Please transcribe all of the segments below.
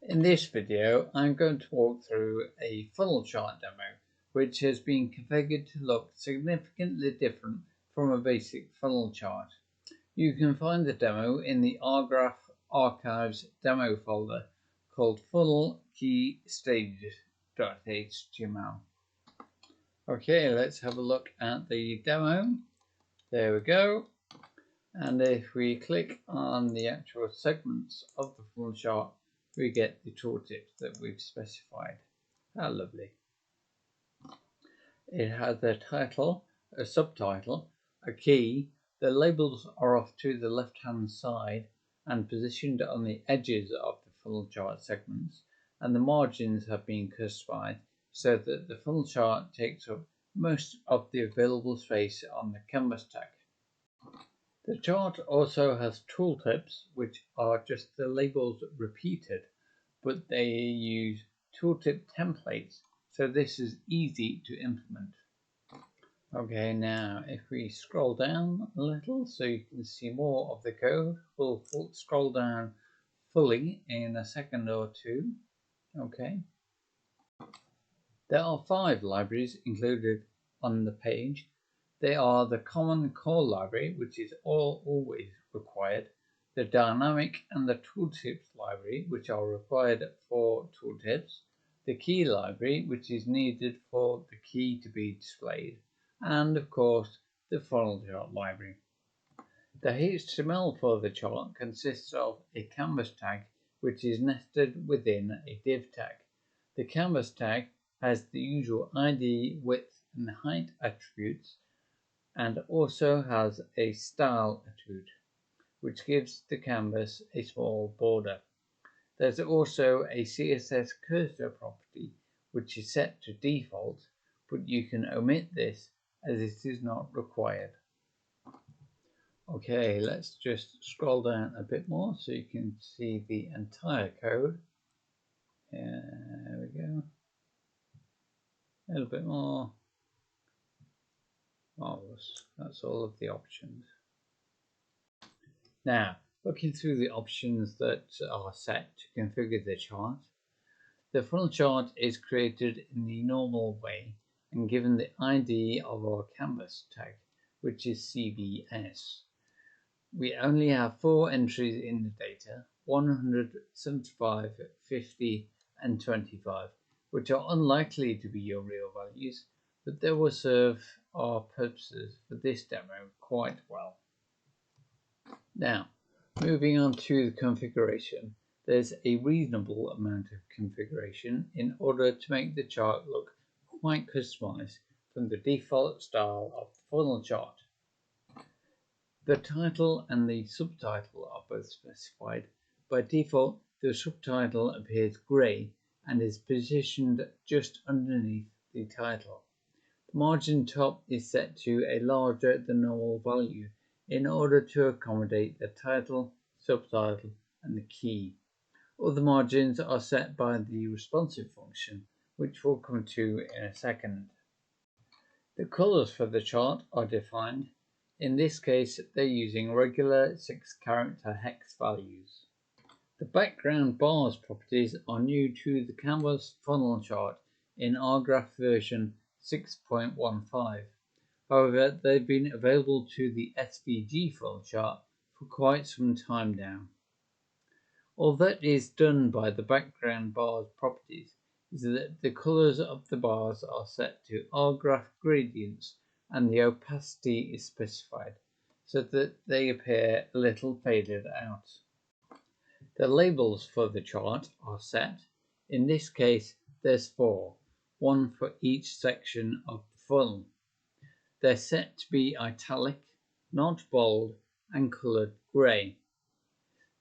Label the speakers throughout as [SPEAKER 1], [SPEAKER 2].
[SPEAKER 1] In this video, I'm going to walk through a funnel chart demo, which has been configured to look significantly different from a basic funnel chart. You can find the demo in the rgraph archives demo folder called funnel key stages.html. Okay, let's have a look at the demo. There we go. And if we click on the actual segments of the funnel chart, we get the tooltips that we've specified. How lovely. It has a title, a subtitle, a key. The labels are off to the left hand side and positioned on the edges of the funnel chart segments, and the margins have been customized so that the funnel chart takes up most of the available space on the canvas tag. The chart also has tooltips, which are just the labels repeated, but they use tooltip templates, so this is easy to implement. Okay, now if we scroll down a little so you can see more of the code, we'll scroll down fully in a second or two. Okay. There are 5 libraries included on the page. They are the Common Core Library, which is always required, the Dynamic and the Tooltips Library, which are required for tooltips, the Key Library, which is needed for the key to be displayed, and of course the Funnel Chart Library. The HTML for the chart consists of a canvas tag, which is nested within a div tag. The canvas tag has the usual ID, width, and height attributes, and also has a style attribute, which gives the canvas a small border. There's also a CSS cursor property, which is set to default, but you can omit this as it is not required. Okay, let's just scroll down a bit more so you can see the entire code. There we go. A little bit more. Marvelous. That's all of the options. Now, looking through the options that are set to configure the chart, the funnel chart is created in the normal way and given the ID of our canvas tag, which is CVS. We only have 4 entries in the data, 100, 75, 50, and 25, which are unlikely to be your real values, but they will serve our purposes for this demo quite well. Now, moving on to the configuration, there's a reasonable amount of configuration in order to make the chart look quite customized from the default style of the funnel chart. The title and the subtitle are both specified. By default, the subtitle appears grey and is positioned just underneath the title. The margin top is set to a larger than normal value in order to accommodate the title, subtitle, and the key. Other margins are set by the responsive function, which we'll come to in a second. The colors for the chart are defined. In this case, they're using regular 6-character hex values. The background bars properties are new to the Canvas funnel chart in rgraph version 6.15. However, they've been available to the SVG funnel chart for quite some time now. All that is done by the background bars properties is that the colors of the bars are set to rgraph gradients and the opacity is specified so that they appear a little faded out. The labels for the chart are set. In this case, there's 4, 1 for each section of the funnel. They're set to be italic, not bold, and colored grey.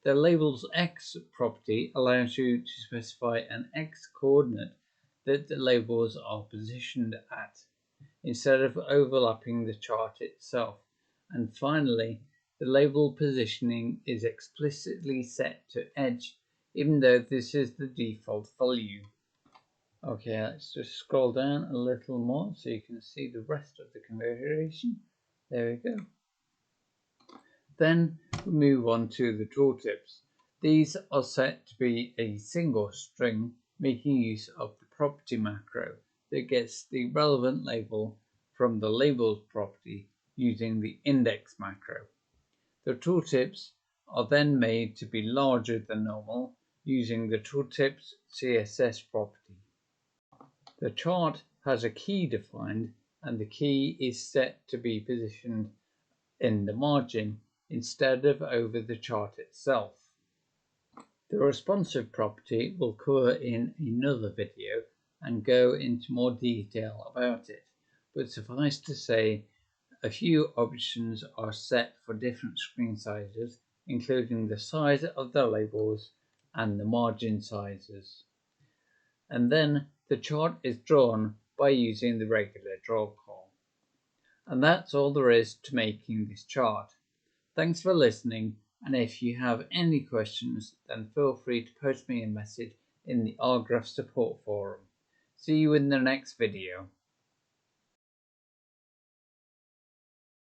[SPEAKER 1] The label's X property allows you to specify an X coordinate that the labels are positioned at, instead of overlapping the chart itself. And finally, the label positioning is explicitly set to edge, even though this is the default value. Okay, let's just scroll down a little more so you can see the rest of the configuration. There we go. Then we move on to the tooltips. These are set to be a single string, making use of the property macro that gets the relevant label from the labels property using the index macro. The tooltips are then made to be larger than normal using the tooltips CSS property. The chart has a key defined, and the key is set to be positioned in the margin instead of over the chart itself. The responsive property will cover in another video and go into more detail about it, but suffice to say a few options are set for different screen sizes, including the size of the labels and the margin sizes. And then the chart is drawn by using the regular draw call. And that's all there is to making this chart. Thanks for listening, and if you have any questions, then feel free to post me a message in the rgraph support forum. See you in the next video.